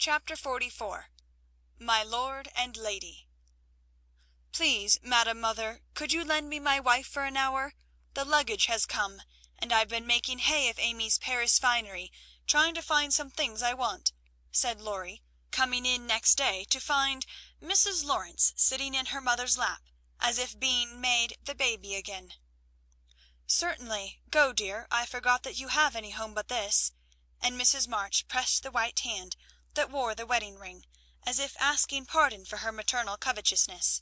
Chapter 44. My Lord and Lady. Please, Madam Mother, could you lend me my wife for an hour? The luggage has come, and I've been making hay of Amy's Paris finery, trying to find some things I want, said Laurie, coming in next day to find Mrs. Lawrence sitting in her mother's lap, as if being made the baby again. Certainly. Go, dear. I forgot that you have any home but this, and Mrs. March pressed the white hand that wore the wedding ring, as if asking pardon for her maternal covetousness.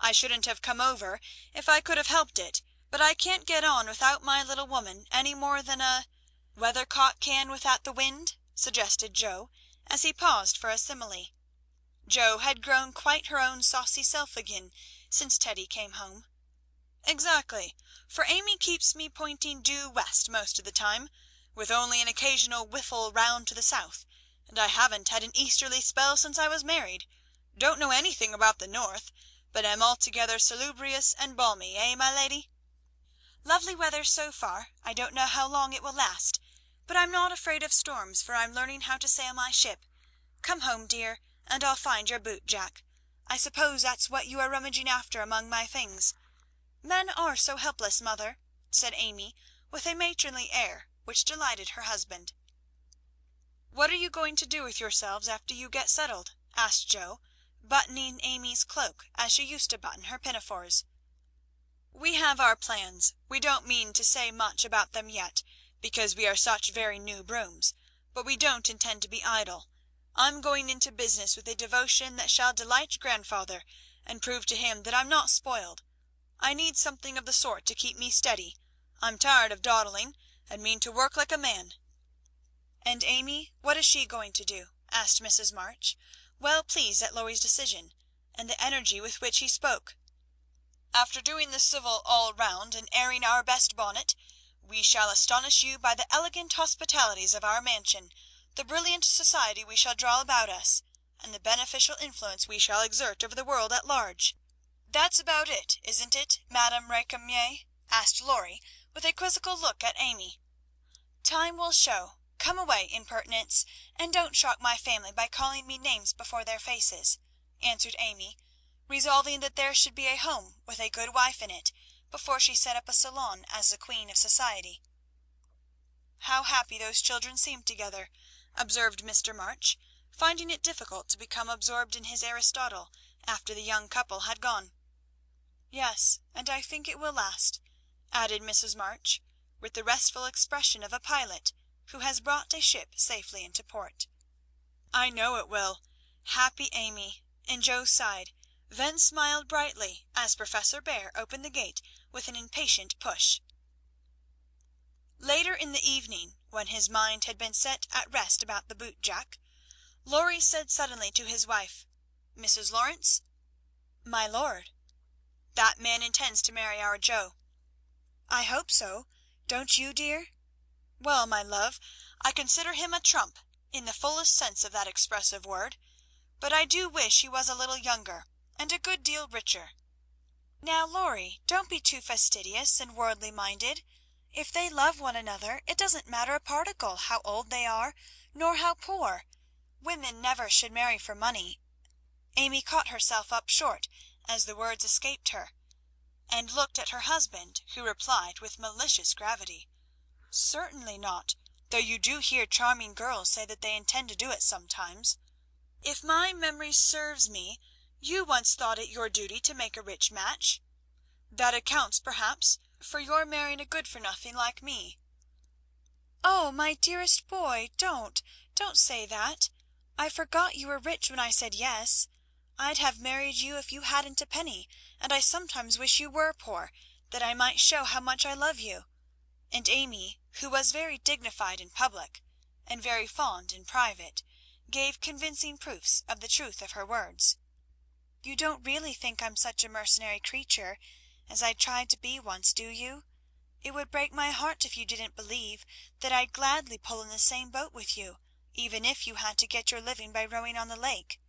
I shouldn't have come over if I could have helped it, but I can't get on without my little woman any more than a weathercock can without the wind, suggested Joe, as he paused for a simile. Jo had grown quite her own saucy self again since Teddy came home. Exactly, for Amy keeps me pointing due west most of the time, with only an occasional whiffle round to the south, and I haven't had an easterly spell since I was married. Don't know anything about the north, but am altogether salubrious and balmy, eh, my lady? Lovely weather so far. I don't know how long it will last, but I'm not afraid of storms, for I'm learning how to sail my ship. Come home, dear, and I'll find your boot jack. I suppose that's what you are rummaging after among my things. Men are so helpless, mother, said Amy, with a matronly air which delighted her husband. What are you going to do with yourselves after you get settled? asked Jo, buttoning Amy's cloak as she used to button her pinafores. We have our plans. We don't mean to say much about them yet, because we are such very new brooms, but we don't intend to be idle. I'm going into business with a devotion that shall delight grandfather, and prove to him that I'm not spoiled. I need something of the sort to keep me steady. I'm tired of dawdling, and mean to work like a man. And Amy, what is she going to do? asked Mrs. March, well pleased at Laurie's decision, and the energy with which he spoke. After doing the civil all round and airing our best bonnet, we shall astonish you by the elegant hospitalities of our mansion, the brilliant society we shall draw about us, and the beneficial influence we shall exert over the world at large. That's about it, isn't it, Madame Récamier? asked Laurie, with a quizzical look at Amy. Time will show. Come away, impertinence, and don't shock my family by calling me names before their faces, answered Amy, resolving that there should be a home with a good wife in it before she set up a salon as the queen of society. How happy those children seem together, observed Mr. March, finding it difficult to become absorbed in his Aristotle after the young couple had gone. Yes, and I think it will last, added Mrs. March, with the restful expression of a pilot who has brought a ship safely into port. I know it will. Happy Amy, and Jo sighed, then smiled brightly as Professor Bhaer opened the gate with an impatient push. Later in the evening, when his mind had been set at rest about the boot jack, Laurie said suddenly to his wife, Mrs. Lawrence? My lord. That man intends to marry our Jo. I hope so. Don't you, dear? Well, my love, I consider him a trump, in the fullest sense of that expressive word, but I do wish he was a little younger, and a good deal richer. Now, Laurie, don't be too fastidious and worldly minded. If they love one another, it doesn't matter a particle how old they are, nor how poor. Women never should marry for money. Amy caught herself up short as the words escaped her, and looked at her husband, who replied with malicious gravity, Certainly not, though you do hear charming girls say that they intend to do it sometimes. If my memory serves me, you once thought it your duty to make a rich match. That accounts, perhaps, for your marrying a good-for-nothing like me. Oh, my dearest boy, don't say that. I forgot you were rich when I said yes. I'd have married you if you hadn't a penny, and I sometimes wish you were poor, that I might show how much I love you. And Amy, who was very dignified in public, and very fond in private, gave convincing proofs of the truth of her words. You don't really think I'm such a mercenary creature as I tried to be once, do you? It would break my heart if you didn't believe that I'd gladly pull in the same boat with you, even if you had to get your living by rowing on the lake.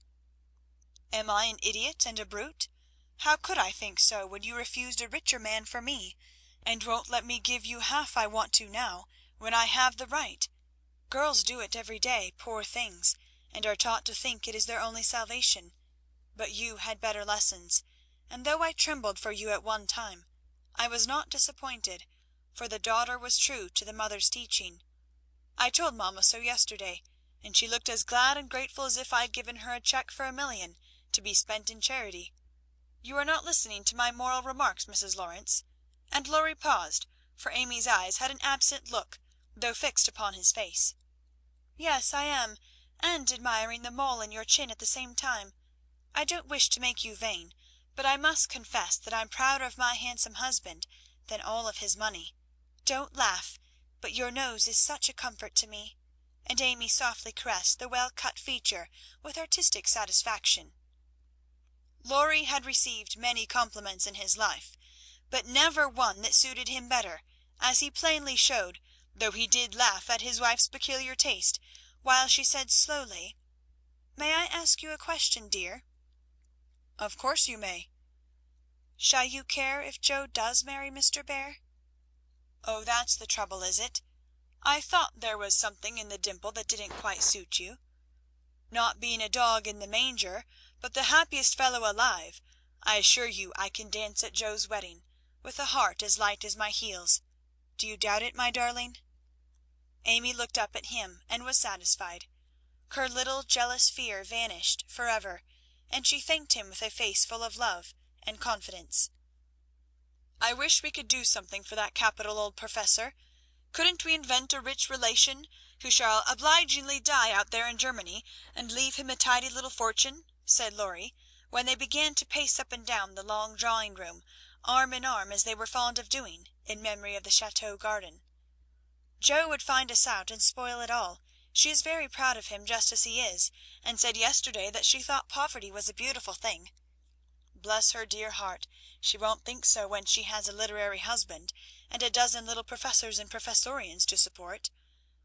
Am I an idiot and a brute? How could I think so when you refused a richer man for me, and won't let me give you half I want to now, when I have the right? Girls do it every day, poor things, and are taught to think it is their only salvation. But you had better lessons, and though I trembled for you at one time, I was not disappointed, for the daughter was true to the mother's teaching. I told mamma so yesterday, and she looked as glad and grateful as if I'd given her a cheque for $1,000,000 to be spent in charity. You are not listening to my moral remarks, Mrs. Lawrence?" And Laurie paused, for Amy's eyes had an absent look, though fixed upon his face. "Yes, I am, and admiring the mole in your chin at the same time. I don't wish to make you vain, but I must confess that I'm prouder of my handsome husband than all of his money. Don't laugh, but your nose is such a comfort to me," and Amy softly caressed the well-cut feature with artistic satisfaction. Laurie had received many compliments in his life, but never one that suited him better, as he plainly showed, though he did laugh at his wife's peculiar taste, while she said slowly, "May I ask you a question, dear?" "Of course you may." "Shall you care if Joe does marry Mr. Bear?" "Oh, that's the trouble, is it? I thought there was something in the dimple that didn't quite suit you. Not being a dog in the manger, but the happiest fellow alive, I assure you I can dance at Joe's wedding, with a heart as light as my heels. Do you doubt it, my darling?" Amy looked up at him and was satisfied. Her little jealous fear vanished forever, and she thanked him with a face full of love and confidence. "I wish we could do something for that capital old professor. Couldn't we invent a rich relation who shall obligingly die out there in Germany, and leave him a tidy little fortune?" said Laurie, when they began to pace up and down the long drawing-room, arm in arm as they were fond of doing, in memory of the chateau garden. "Joe would find us out and spoil it all. She is very proud of him just as he is, and said yesterday that she thought poverty was a beautiful thing. Bless her dear heart, she won't think so when she has a literary husband, and a dozen little professors and professorians to support.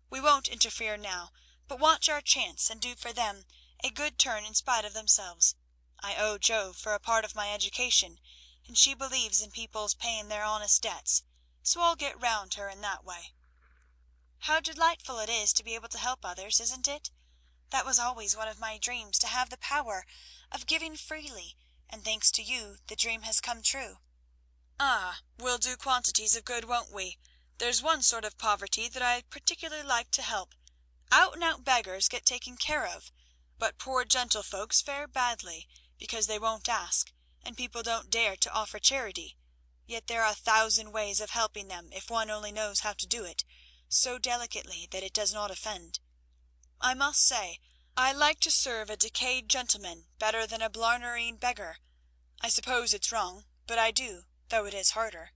We won't interfere now, but watch our chance and do for them a good turn in spite of themselves. I owe Joe for a part of my education, and she believes in people's paying their honest debts, so I'll get round her in that way." "How delightful it is to be able to help others, isn't it? That was always one of my dreams, to have the power of giving freely, and thanks to you the dream has come true." "Ah, we'll do quantities of good, won't we? There's one sort of poverty that I particularly like to help. Out-and-out beggars get taken care of, but poor gentlefolks fare badly, because they won't ask, and people don't dare to offer charity. Yet there are 1,000 ways of helping them if one only knows how to do it, so delicately that it does not offend. I must say, I like to serve a decayed gentleman better than a blarneying beggar. I suppose it's wrong, but I do, though it is harder."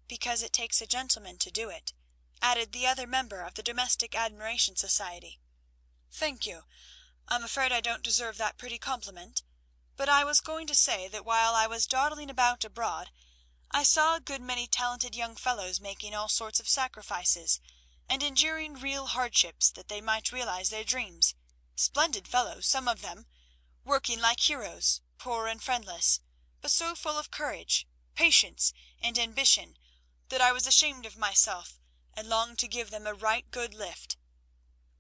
"Because it takes a gentleman to do it," added the other member of the Domestic Admiration Society. "Thank you. I'm afraid I don't deserve that pretty compliment. But I was going to say that while I was dawdling about abroad, I saw a good many talented young fellows making all sorts of sacrifices, and enduring real hardships that they might realize their dreams. Splendid fellows, some of them, working like heroes, poor and friendless, but so full of courage, patience, and ambition, that I was ashamed of myself, and longed to give them a right good lift.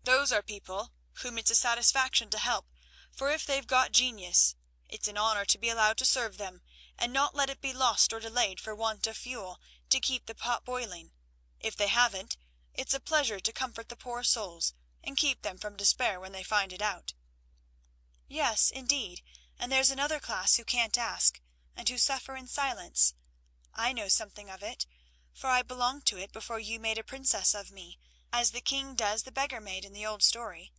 Those are people whom it's a satisfaction to help, for if they've got genius, it's an honour to be allowed to serve them, and not let it be lost or delayed for want of fuel to keep the pot boiling. If they haven't, it's a pleasure to comfort the poor souls, and keep them from despair when they find it out." "Yes, indeed, and there's another class who can't ask, and who suffer in silence. I know something of it, for I belonged to it before you made a princess of me, as the king does the beggar maid in the old story.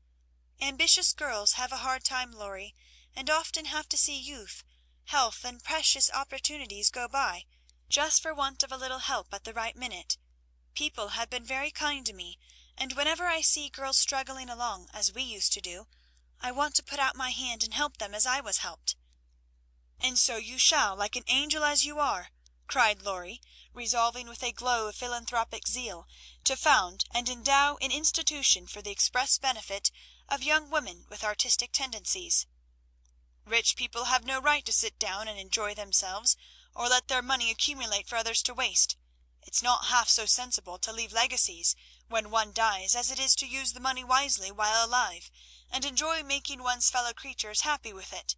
Ambitious girls have a hard time, Laurie, and often have to see youth, health, and precious opportunities go by, just for want of a little help at the right minute. People have been very kind to me, and whenever I see girls struggling along as we used to do, I want to put out my hand and help them as I was helped." "And so you shall, like an angel as you are," cried Laurie, resolving with a glow of philanthropic zeal to found and endow an institution for the express benefit of young women with artistic tendencies. "Rich people have no right to sit down and enjoy themselves, or let their money accumulate for others to waste. It's not half so sensible to leave legacies when one dies, as it is to use the money wisely while alive, and enjoy making one's fellow creatures happy with it.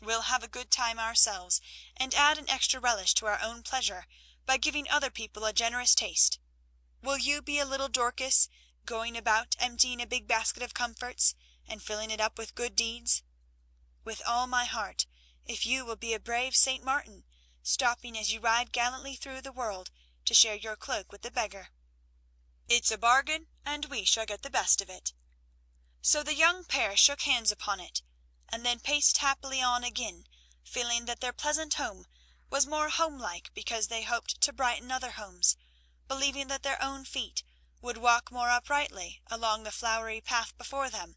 We'll have a good time ourselves, and add an extra relish to our own pleasure by giving other people a generous taste. Will you be a little Dorcas, going about emptying a big basket of comforts, and filling it up with good deeds? With all my heart, if you will be a brave St. Martin, stopping as you ride gallantly through the world to share your cloak with the beggar. It's a bargain, and we shall get the best of it." So the young pair shook hands upon it, and then paced happily on again, feeling that their pleasant home was more homelike because they hoped to brighten other homes, believing that their own feet would walk more uprightly along the flowery path before them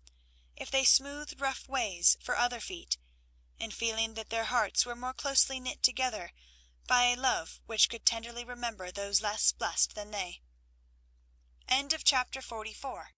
if they smoothed rough ways for other feet, and feeling that their hearts were more closely knit together by a love which could tenderly remember those less blessed than they. End of chapter 44.